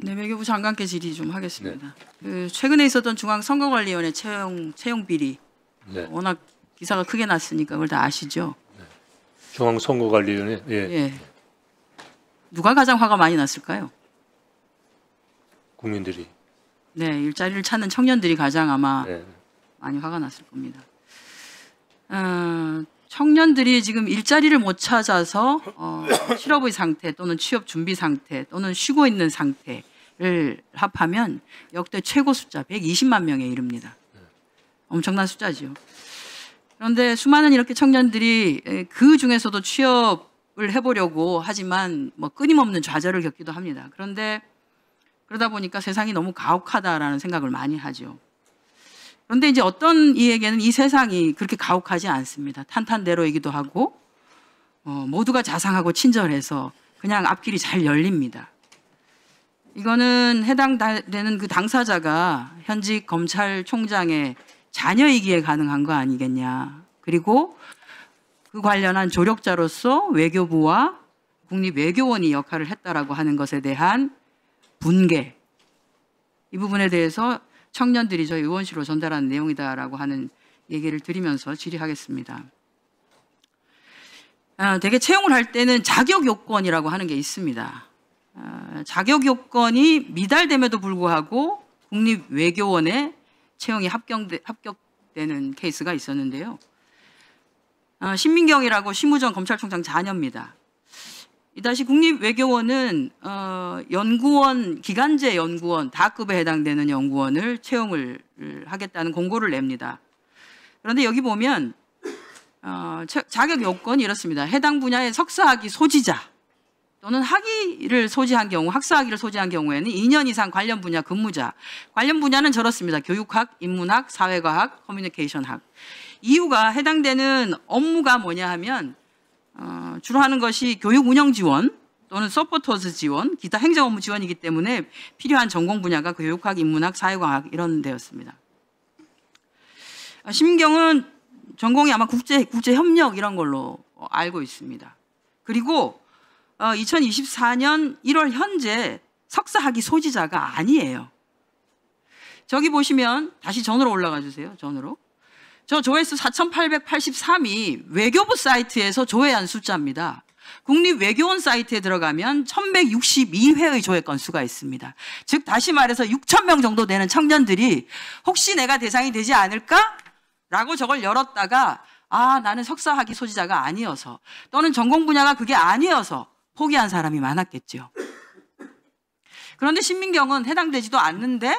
네, 외교부 장관께 질의 좀 하겠습니다. 네. 최근에 있었던 중앙선거관리위원회 채용 비리, 네. 워낙 기사가 크게 났으니까 그걸 다 아시죠? 중앙선거관리위원회. 예. 예. 누가 가장 화가 많이 났을까요? 국민들이. 네, 일자리를 찾는 청년들이 가장 아마 네. 많이 화가 났을 겁니다. 청년들이 지금 일자리를 못 찾아서 실업의 상태 또는 취업 준비 상태 또는 쉬고 있는 상태를 합하면 역대 최고 숫자 120만 명에 이릅니다. 엄청난 숫자지요. 그런데 수많은 이렇게 청년들이 그 중에서도 취업을 해보려고 하지만 뭐 끊임없는 좌절을 겪기도 합니다. 그런데 그러다 보니까 세상이 너무 가혹하다라는 생각을 많이 하죠. 그런데 이제 어떤 이에게는 이 세상이 그렇게 가혹하지 않습니다. 탄탄대로이기도 하고 모두가 자상하고 친절해서 그냥 앞길이 잘 열립니다. 이거는 해당되는 그 당사자가 현직 검찰총장의 자녀이기에 가능한 거 아니겠냐. 그리고 그 관련한 조력자로서 외교부와 국립외교원이 역할을 했다라고 하는 것에 대한 분개, 이 부분에 대해서 청년들이 저희 의원실로 전달한 내용이다라고 하는 얘기를 드리면서 질의하겠습니다. 대개 채용을 할 때는 자격 요건이라고 하는 게 있습니다. 자격 요건이 미달됨에도 불구하고 국립외교원에 채용이 합격되는 케이스가 있었는데요. 신민경이라고 심우정 검찰총장 자녀입니다. 이다시 국립외교원은 연구원, 기간제 연구원, 다급에 해당되는 연구원을 채용을 하겠다는 공고를 냅니다. 그런데 여기 보면 자격 요건이 이렇습니다. 해당 분야의 석사학위 소지자 또는 학위를 소지한 경우, 학사학위를 소지한 경우에는 2년 이상 관련 분야 근무자. 관련 분야는 저렇습니다. 교육학, 인문학, 사회과학, 커뮤니케이션학. 이유가 해당되는 업무가 뭐냐 하면 주로 하는 것이 교육 운영 지원 또는 서포터즈 지원, 기타 행정 업무 지원이기 때문에 필요한 전공 분야가 교육학, 인문학, 사회과학 이런 데였습니다. 심경은 전공이 아마 국제협력 이런 걸로 알고 있습니다. 그리고 2024년 1월 현재 석사학위 소지자가 아니에요. 저기 보시면 다시 전으로 올라가 주세요. 전으로. 저 조회수 4,883이 외교부 사이트에서 조회한 숫자입니다. 국립외교원 사이트에 들어가면 1,162회의 조회 건수가 있습니다. 즉 다시 말해서 6,000명 정도 되는 청년들이 혹시 내가 대상이 되지 않을까? 라고 저걸 열었다가 나는 석사학위 소지자가 아니어서 또는 전공 분야가 그게 아니어서 포기한 사람이 많았겠죠. 그런데 신민경은 해당되지도 않는데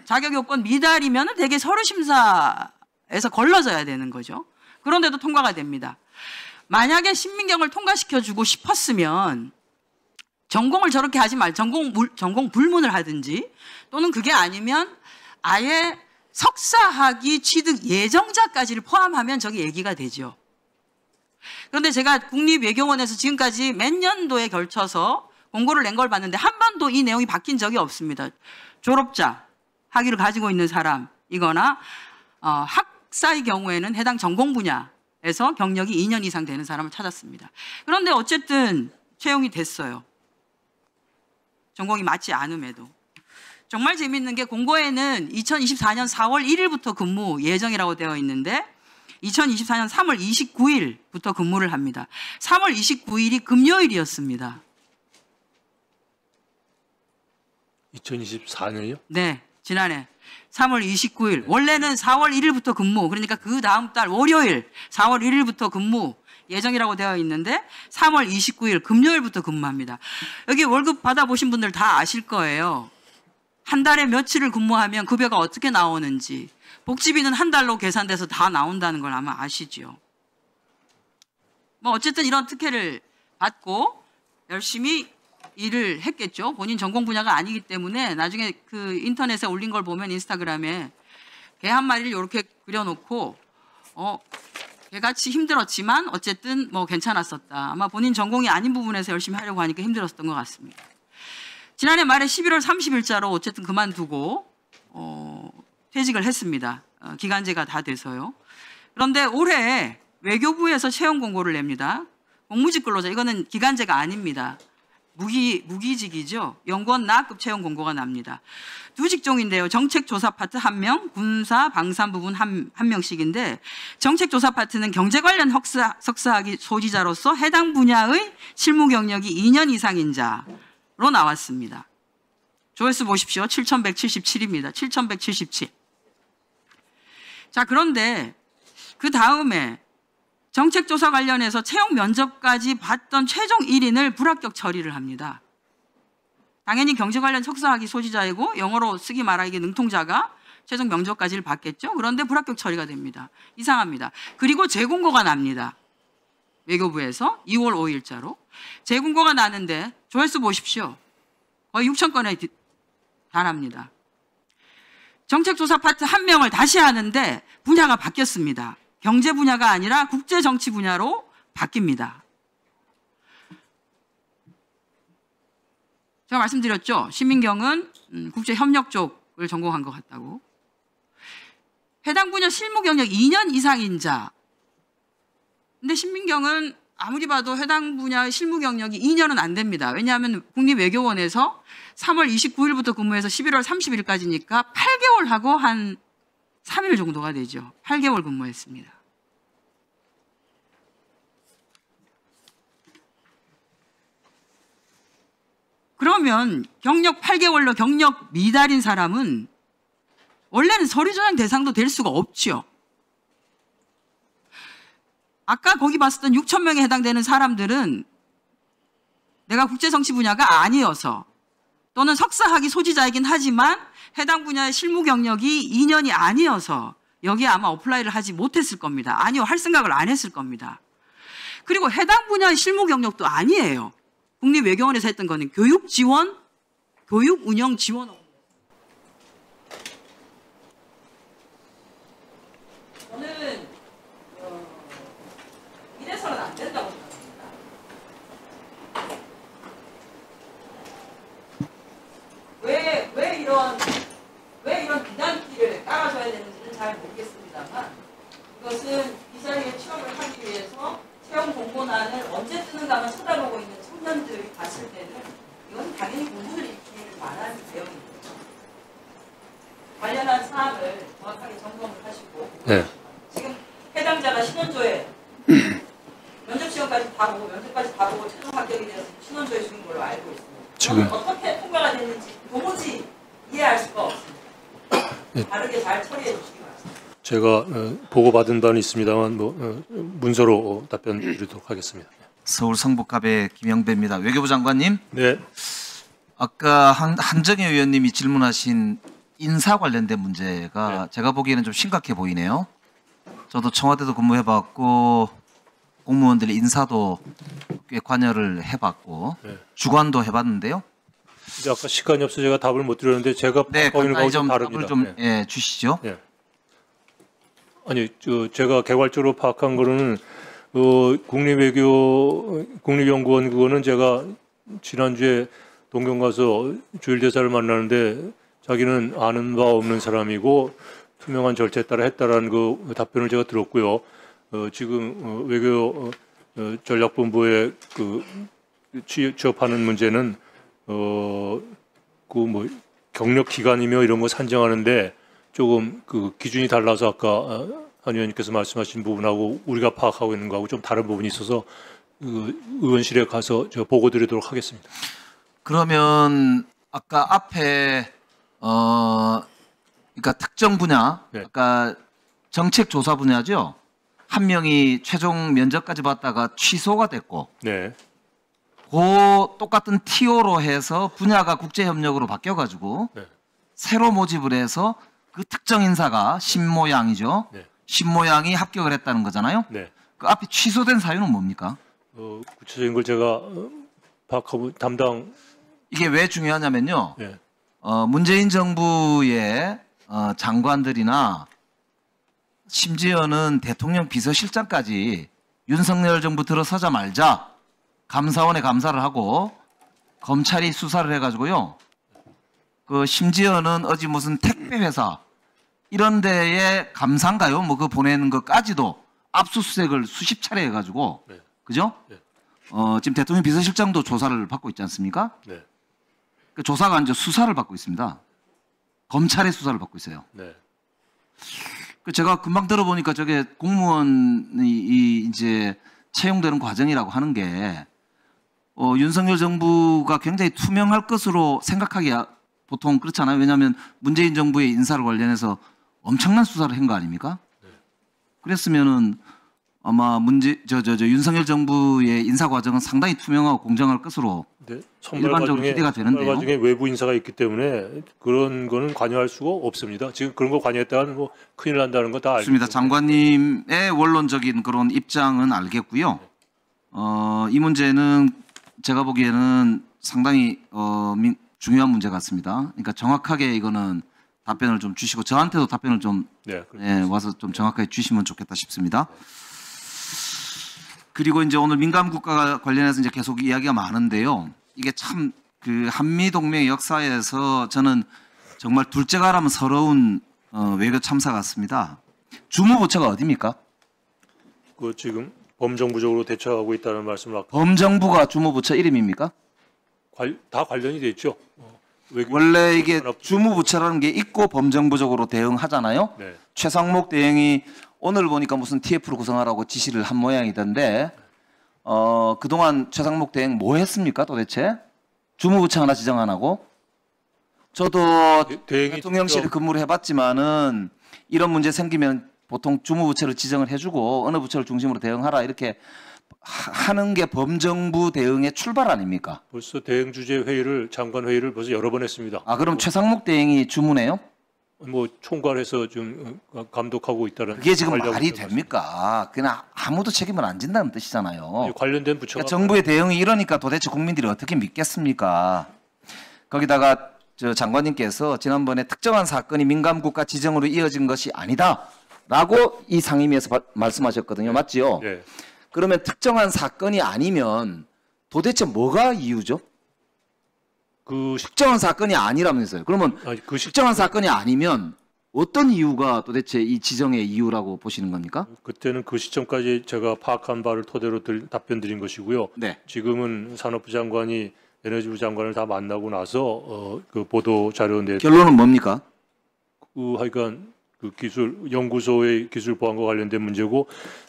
자격 요건 미달이면 대개 서류 심사에서 걸러져야 되는 거죠. 그런데도 통과가 됩니다. 만약에 신민경을 통과시켜주고 싶었으면 전공을 저렇게 하지 전공 불문을 하든지 또는 그게 아니면 아예 석사학위 취득 예정자까지를 포함하면 저기 얘기가 되죠. 그런데 제가 국립외교원에서 지금까지 몇 년도에 걸쳐서 공고를 낸 걸 봤는데 한 번도 이 내용이 바뀐 적이 없습니다. 졸업자, 학위를 가지고 있는 사람이거나 학사의 경우에는 해당 전공 분야에서 경력이 2년 이상 되는 사람을 찾았습니다. 그런데 어쨌든 채용이 됐어요. 전공이 맞지 않음에도. 정말 재밌는 게 공고에는 2024년 4월 1일부터 근무 예정이라고 되어 있는데 2024년 3월 29일부터 근무를 합니다. 3월 29일이 금요일이었습니다. 2024년이요? 네, 지난해 3월 29일. 원래는 4월 1일부터 근무, 그러니까 그 다음 달 월요일 4월 1일부터 근무 예정이라고 되어 있는데 3월 29일 금요일부터 근무합니다. 여기 월급 받아보신 분들 다 아실 거예요. 한 달에 며칠을 근무하면 급여가 어떻게 나오는지, 복지비는 한 달로 계산돼서 다 나온다는 걸 아마 아시죠. 뭐 어쨌든 이런 특혜를 받고 열심히 일을 했겠죠. 본인 전공 분야가 아니기 때문에 나중에 그 인터넷에 올린 걸 보면 인스타그램에 개 한 마리를 이렇게 그려놓고 개같이 힘들었지만 어쨌든 뭐 괜찮았었다. 아마 본인 전공이 아닌 부분에서 열심히 하려고 하니까 힘들었던 것 같습니다. 지난해 말에 11월 30일자로 어쨌든 그만두고 퇴직을 했습니다. 기간제가 다 돼서요. 그런데 올해 외교부에서 채용 공고를 냅니다. 공무직 근로자, 이거는 기간제가 아닙니다. 무기직이죠. 연구원 나급 채용 공고가 납니다. 두 직종인데요. 정책조사 파트 1명, 군사 방산부분 한 명씩인데 정책조사 파트는 경제 관련 석사학위 소지자로서 해당 분야의 실무 경력이 2년 이상인 자로 나왔습니다. 조회수 보십시오. 7,177입니다. 7,177. 자, 그런데 그 다음에 정책조사 관련해서 채용 면접까지 봤던 최종 1인을 불합격 처리를 합니다. 당연히 경제 관련 석사학위 소지자이고 영어로 쓰기 말하기 능통자가 최종 면접까지를 봤겠죠. 그런데 불합격 처리가 됩니다. 이상합니다. 그리고 재공고가 납니다. 외교부에서 2월 5일자로. 재공고가 나는데 조회수 보십시오. 거의 6,000건에 달합니다. 정책조사 파트 1명을 다시 하는데 분야가 바뀌었습니다. 경제 분야가 아니라 국제정치 분야로 바뀝니다. 제가 말씀드렸죠. 신민경은 국제협력 쪽을 전공한 것 같다고. 해당 분야 실무 경력 2년 이상인 자. 근데 신민경은 아무리 봐도 해당 분야의 실무 경력이 2년은 안 됩니다. 왜냐하면 국립외교원에서 3월 29일부터 근무해서 11월 30일까지니까 8개월 하고 한 3일 정도가 되죠. 8개월 근무했습니다. 그러면 경력 8개월로 경력 미달인 사람은 원래는 서류 전형 대상도 될 수가 없죠. 아까 거기 봤었던 6,000명에 해당되는 사람들은 내가 국제정치 분야가 아니어서 또는 석사학위 소지자이긴 하지만 해당 분야의 실무 경력이 2년이 아니어서 여기에 아마 어플라이를 하지 못했을 겁니다. 아니요, 할 생각을 안 했을 겁니다. 그리고 해당 분야의 실무 경력도 아니에요. 국립외교원에서 했던 거는 교육 지원, 교육 운영 지원. 저는 이래서는 안 된다고 생각합니다. 왜 이런 비단키를 깔아줘야 되는지는 잘 모르겠습니다만 이것은 이 자리에 취업을 하기 위해서 채용 공고란을 언제 뜨는가만 쳐다보고 있는 청년들이 봤을 때는 이건 당연히 공부를 익히기를 말하는 내용입니다. 관련한 사항을 정확하게 점검을 하시고 네. 지금 해당자가 신원조회 면접시험까지 다 보고 면접까지 다 보고 최종 합격이 되어서 신원조회 중인 걸로 알고 있습니다. 지금 어떻게 통과가 됐는지 도무지 이해할 수가 없습니다. 네. 다르게 잘 처리해 주시기 바랍니다. 제가 보고받은 바는 있습니다만 문서로 답변 드리도록 하겠습니다. 서울 성북갑의 김영배입니다. 외교부 장관님, 네. 아까 한정혜 의원님이 질문하신 인사 관련된 문제가 제가 보기에는 좀 심각해 보이네요. 저도 청와대도 근무해봤고 공무원들의 인사도 꽤 관여를 해봤고 주관도 해봤는데요. 이제 아까 시간이 없어서 제가 답을 못 드렸는데 제가 가까이 거하고 좀 다릅니다. 답을 좀 주시죠. 아니, 제가 개괄적으로 파악한 거는 국립연구원 그거는 제가 지난주에 동경 가서 주일대사를 만나는데 자기는 아는 바 없는 사람이고 투명한 절차에 따라 했다라는 그 답변을 제가 들었고요. 지금 외교 전략본부에 취업하는 문제는 경력 기간이며 이런 거 산정하는데 조금 그 기준이 달라서 아까 한 의원님께서 말씀하신 부분하고 우리가 파악하고 있는 거하고 좀 다른 부분이 있어서 의원실에 가서 제가 보고 드리도록 하겠습니다. 그러면 아까 앞에 그러니까 특정 분야, 아까 정책조사 분야죠. 한 명이 최종 면접까지 봤다가 취소가 됐고, 네. 그 똑같은 TO로 해서 분야가 국제협력으로 바뀌어가지고 새로 모집을 해서 그 특정 인사가 신모양이죠. 신모양이 합격을 했다는 거잖아요. 그 앞에 취소된 사유는 뭡니까? 구체적인 걸 제가 파악하고 담당. 이게 왜 중요하냐면요. 문재인 정부의 장관들이나 심지어는 대통령 비서실장까지 윤석열 정부 들어서자마자 감사원에 감사를 하고 검찰이 수사를 해가지고요. 그 심지어는 어디 무슨 택배 회사 이런 데에 감사인가요? 뭐 그 보내는 것까지도 압수수색을 수십 차례 해가지고 그죠? 지금 대통령 비서실장도 조사를 받고 있지 않습니까? 네. 그 조사가 이제 수사를 받고 있습니다. 검찰의 수사를 받고 있어요. 네. 그 제가 금방 들어보니까 저게 공무원이 이제 채용되는 과정이라고 하는 게 윤석열 정부가 굉장히 투명할 것으로 생각하기야 보통 그렇잖아요. 왜냐하면 문재인 정부의 인사를 관련해서 엄청난 수사를 한 거 아닙니까? 네. 그랬으면은 아마 윤석열 정부의 인사 과정은 상당히 투명하고 공정할 것으로 네. 일반적으로 기대가 되는데요. 선발 과정에 외부 인사가 있기 때문에 그런 거는 관여할 수가 없습니다. 지금 그런 거 관여했다가는 뭐 큰일 난다는 거 다 알고 좋습니다. 있습니다. 장관님의 원론적인 그런 입장은 알겠고요. 이 문제는 제가 보기에는 상당히 중요한 문제 같습니다. 그러니까 정확하게 이거는 답변을 좀 주시고 저한테도 답변을 좀 네. 와서 좀 정확하게 주시면 좋겠다 싶습니다. 그리고 이제 오늘 민감 국가 관련해서 이제 계속 이야기가 많은데요. 이게 참 그 한미 동맹 역사에서 저는 정말 둘째가라면 서러운 외교 참사 같습니다. 주무부처가 어디입니까? 그 지금 범정부적으로 대처하고 있다는 말씀을 아까 범정부가 주무부처 이름입니까? 다 관련이 돼 있죠. 원래 이게 주무부처라는 게 있고 범정부적으로 대응하잖아요. 네. 최상목 대행이 오늘 보니까 무슨 TF를 구성하라고 지시를 한 모양이던데 그동안 최상목 대행 뭐 했습니까 도대체? 주무부처 하나 지정 안 하고? 저도 대행이 대통령실에 직접 근무를 해봤지만은 이런 문제 생기면 보통 주무부처를 지정을 해주고 어느 부처를 중심으로 대응하라 이렇게 하는 게 범정부 대응의 출발 아닙니까? 벌써 대행 주재 회의를 장관 회의를 벌써 여러 번 했습니다. 아 그럼 최상목 대행이 주무네요? 뭐 총괄해서 좀 감독하고 있다는. 그게 지금 관련 말이 부처가 됩니까? 그냥 아무도 책임을 안 진다는 뜻이잖아요. 있습니다. 관련된 부처가 그러니까 정부의 대응이 이러니까 도대체 국민들이 어떻게 믿겠습니까? 거기다가 저 장관님께서 지난번에 특정한 사건이 민감국가 지정으로 이어진 것이 아니다라고 이 상임위에서 말씀하셨거든요. 맞지요? 네. 그러면 특정한 사건이 아니면 도대체 뭐가 이유죠? 특정한 사건이 아니라면서요. 그러면 특정한 사건이 아니면 어떤 이유가 도대체 이 지정의 이유라고 보시는 겁니까? 그때는 그 시점까지 제가 파악한 바를 토대로 답변 드린 것이고요. 네. 지금은 산업부 장관이 에너지부 장관을 다 만나고 나서 그 보도 자료 내 결론은 뭡니까? 하여간 그 기술 연구소의 기술 보안과 관련된 문제고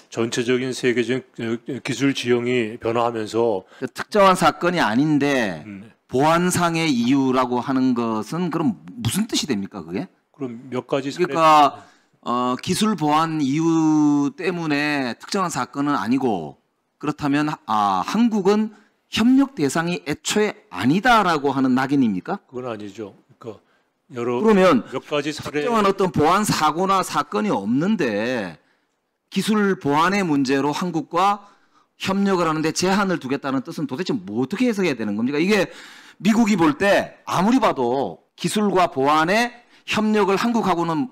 전체적인 세계적인 기술 지형이 변화하면서 특정한 사건이 아닌데 네. 보안상의 이유라고 하는 것은 그럼 무슨 뜻이 됩니까 그게? 그럼 몇 가지 사례 그러니까 기술 보안 이유 때문에 특정한 사건은 아니고 그렇다면 한국은 협력 대상이 애초에 아니다라고 하는 낙인입니까? 그건 아니죠. 그러니까 그러면 몇 가지 사례 특정한 어떤 보안 사고나 사건이 없는데 기술 보안의 문제로 한국과 협력을 하는데 제한을 두겠다는 뜻은 도대체 뭐 어떻게 해석해야 되는 겁니까? 이게 미국이 볼 때 아무리 봐도 기술과 보안의 협력을 한국하고는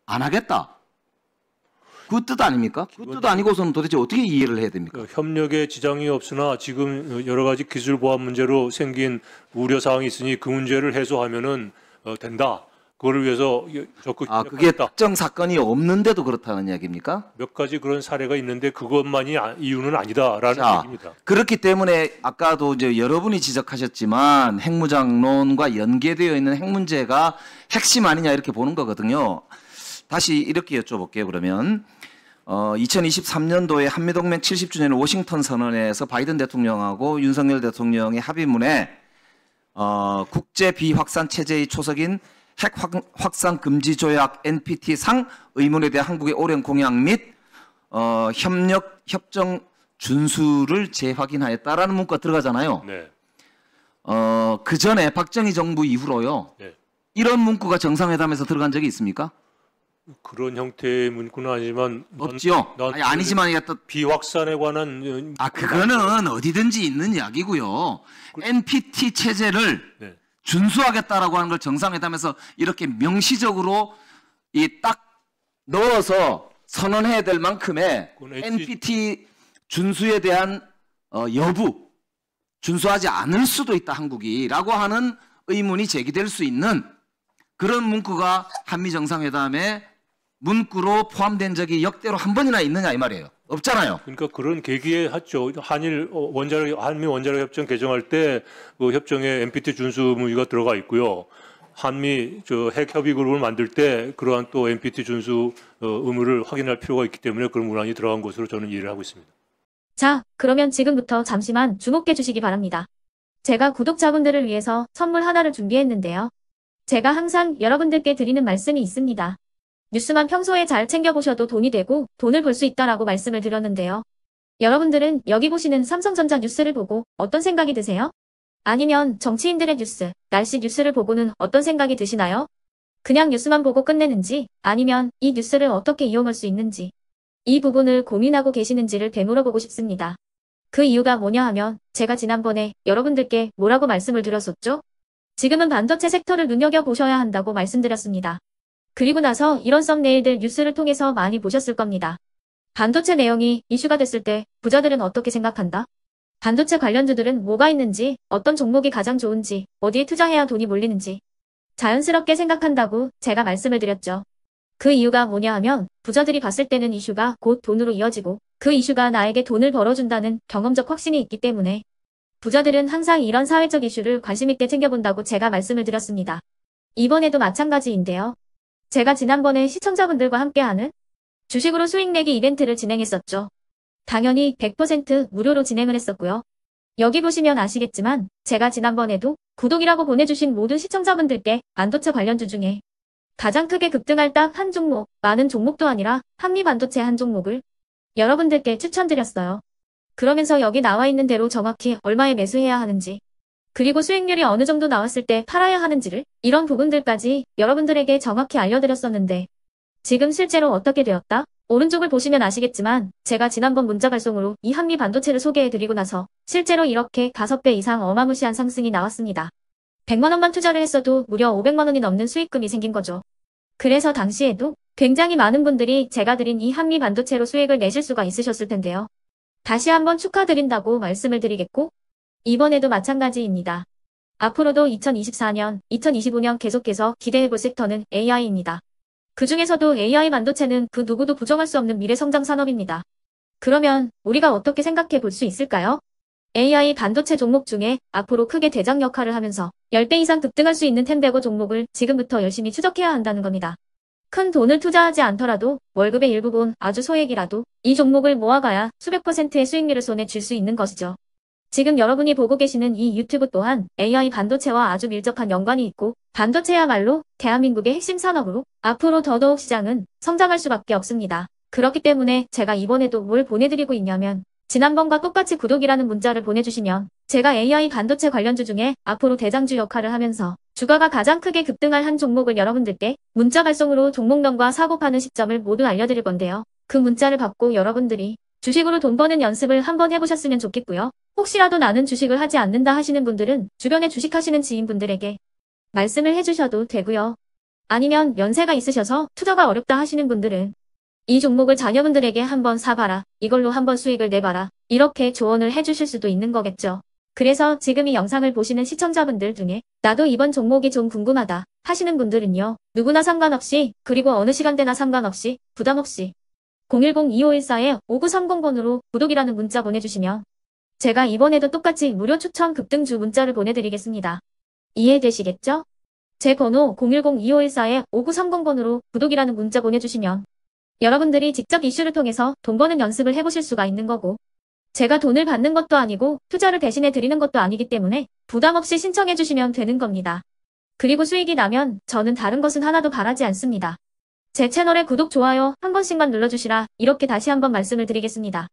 안 하겠다. 그 뜻 아닙니까? 그 뜻 아니고서는 도대체 어떻게 이해를 해야 됩니까? 협력에 지장이 없으나 지금 여러 가지 기술 보안 문제로 생긴 우려 사항이 있으니 그 문제를 해소하면은 된다. 그거를 위해서 적극 그게 협력하겠다. 특정 사건이 없는데도 그렇다는 이야기입니까? 몇 가지 그런 사례가 있는데 그것만이 이유는 아니다라는 얘기입니다. 그렇기 때문에 아까도 이제 여러분이 지적하셨지만 핵무장론과 연계되어 있는 핵 문제가 핵심 아니냐 이렇게 보는 거거든요. 다시 이렇게 여쭤볼게요. 그러면 2023년도에 한미동맹 70주년 워싱턴 선언에서 바이든 대통령하고 윤석열 대통령의 합의문에 국제 비확산 체제의 초석인 핵 확산 금지 조약 NPT-상 의문에 대한 한국의 오랜 공약 및 협정 준수를 재확인하였다라는 문구가 들어가잖아요. 네. 그 전에 박정희 정부 이후로요. 네. 이런 문구가 정상회담에서 들어간 적이 있습니까? 그런 형태의 문구는 아니지만 없지요. 아니지만 이게 또 비확산에 관한 그거는 어디든지 있는 이야기고요. NPT 체제를 네. 준수하겠다라고 하는 걸 정상회담에서 이렇게 명시적으로 딱 넣어서 선언해야 될 만큼의 NPT 준수에 대한 여부, 준수하지 않을 수도 있다 한국이라고 하는 의문이 제기될 수 있는 그런 문구가 한미 정상회담에 문구로 포함된 적이 역대로 한 번이나 있느냐 이 말이에요. 없잖아요. 그러니까 그런 계기에 했죠. 한미 원자력 협정 개정할 때 그 협정에 NPT 준수 의무가 들어가 있고요. 한미 핵 협의 그룹을 만들 때 그러한 또 NPT 준수 의무를 확인할 필요가 있기 때문에 그런 문안이 들어간 것으로 저는 이해를 하고 있습니다. 자, 그러면 지금부터 잠시만 주목해 주시기 바랍니다. 제가 구독자분들을 위해서 선물 하나를 준비했는데요. 제가 항상 여러분들께 드리는 말씀이 있습니다. 뉴스만 평소에 잘 챙겨보셔도 돈이 되고 돈을 벌 수 있다라고 말씀을 드렸는데요. 여러분들은 여기 보시는 삼성전자 뉴스를 보고 어떤 생각이 드세요? 아니면 정치인들의 뉴스, 날씨 뉴스를 보고는 어떤 생각이 드시나요? 그냥 뉴스만 보고 끝내는지 아니면 이 뉴스를 어떻게 이용할 수 있는지 이 부분을 고민하고 계시는지를 되물어보고 싶습니다. 그 이유가 뭐냐 하면 제가 지난번에 여러분들께 뭐라고 말씀을 드렸었죠? 지금은 반도체 섹터를 눈여겨보셔야 한다고 말씀드렸습니다. 그리고 나서 이런 썸네일들 뉴스를 통해서 많이 보셨을 겁니다. 반도체 내용이 이슈가 됐을 때 부자들은 어떻게 생각한다? 반도체 관련주들은 뭐가 있는지, 어떤 종목이 가장 좋은지, 어디에 투자해야 돈이 몰리는지 자연스럽게 생각한다고 제가 말씀을 드렸죠. 그 이유가 뭐냐 하면 부자들이 봤을 때는 이슈가 곧 돈으로 이어지고 그 이슈가 나에게 돈을 벌어준다는 경험적 확신이 있기 때문에 부자들은 항상 이런 사회적 이슈를 관심 있게 챙겨본다고 제가 말씀을 드렸습니다. 이번에도 마찬가지인데요. 제가 지난번에 시청자분들과 함께하는 주식으로 수익 내기 이벤트를 진행했었죠. 당연히 100% 무료로 진행을 했었고요. 여기 보시면 아시겠지만 제가 지난번에도 구독이라고 보내주신 모든 시청자분들께 반도체 관련주 중에 가장 크게 급등할 딱 한 종목, 많은 종목도 아니라 한미 반도체 한 종목을 여러분들께 추천드렸어요. 그러면서 여기 나와 있는 대로 정확히 얼마에 매수해야 하는지, 그리고 수익률이 어느 정도 나왔을 때 팔아야 하는지를 이런 부분들까지 여러분들에게 정확히 알려드렸었는데 지금 실제로 어떻게 되었다? 오른쪽을 보시면 아시겠지만 제가 지난번 문자 발송으로 이 한미 반도체를 소개해드리고 나서 실제로 이렇게 5배 이상 어마무시한 상승이 나왔습니다. 100만 원만 투자를 했어도 무려 500만 원이 넘는 수익금이 생긴 거죠. 그래서 당시에도 굉장히 많은 분들이 제가 드린 이 한미 반도체로 수익을 내실 수가 있으셨을 텐데요. 다시 한번 축하드린다고 말씀을 드리겠고 이번에도 마찬가지입니다. 앞으로도 2024년, 2025년 계속해서 기대해볼 섹터는 AI입니다. 그 중에서도 AI 반도체는 그 누구도 부정할 수 없는 미래 성장 산업입니다. 그러면 우리가 어떻게 생각해 볼 수 있을까요? AI 반도체 종목 중에 앞으로 크게 대장 역할을 하면서 10배 이상 급등할 수 있는 텐베고 종목을 지금부터 열심히 추적해야 한다는 겁니다. 큰 돈을 투자하지 않더라도 월급의 일부분 아주 소액이라도 이 종목을 모아가야 수백 %의 수익률을 손에 쥘 수 있는 것이죠. 지금 여러분이 보고 계시는 이 유튜브 또한 AI 반도체와 아주 밀접한 연관이 있고 반도체야말로 대한민국의 핵심 산업으로 앞으로 더더욱 시장은 성장할 수밖에 없습니다. 그렇기 때문에 제가 이번에도 뭘 보내드리고 있냐면 지난번과 똑같이 구독이라는 문자를 보내주시면 제가 AI 반도체 관련주 중에 앞으로 대장주 역할을 하면서 주가가 가장 크게 급등할 한 종목을 여러분들께 문자 발송으로 종목명과 사고 파는 시점을 모두 알려드릴 건데요. 그 문자를 받고 여러분들이 주식으로 돈 버는 연습을 한번 해보셨으면 좋겠고요. 혹시라도 나는 주식을 하지 않는다 하시는 분들은 주변에 주식하시는 지인분들에게 말씀을 해주셔도 되고요. 아니면 연세가 있으셔서 투자가 어렵다 하시는 분들은 이 종목을 자녀분들에게 한번 사봐라. 이걸로 한번 수익을 내봐라. 이렇게 조언을 해주실 수도 있는 거겠죠. 그래서 지금 이 영상을 보시는 시청자분들 중에 나도 이번 종목이 좀 궁금하다 하시는 분들은요. 누구나 상관없이 그리고 어느 시간대나 상관없이 부담없이 010-2514-5930번으로 구독이라는 문자 보내주시면 제가 이번에도 똑같이 무료 추천 급등주 문자를 보내드리겠습니다. 이해되시겠죠? 제 번호 010-2514-5930번으로 구독이라는 문자 보내주시면 여러분들이 직접 이슈를 통해서 돈 버는 연습을 해보실 수가 있는 거고 제가 돈을 받는 것도 아니고 투자를 대신해 드리는 것도 아니기 때문에 부담 없이 신청해 주시면 되는 겁니다. 그리고 수익이 나면 저는 다른 것은 하나도 바라지 않습니다. 제 채널에 구독, 좋아요 한 번씩만 눌러주시라 이렇게 다시 한번 말씀을 드리겠습니다.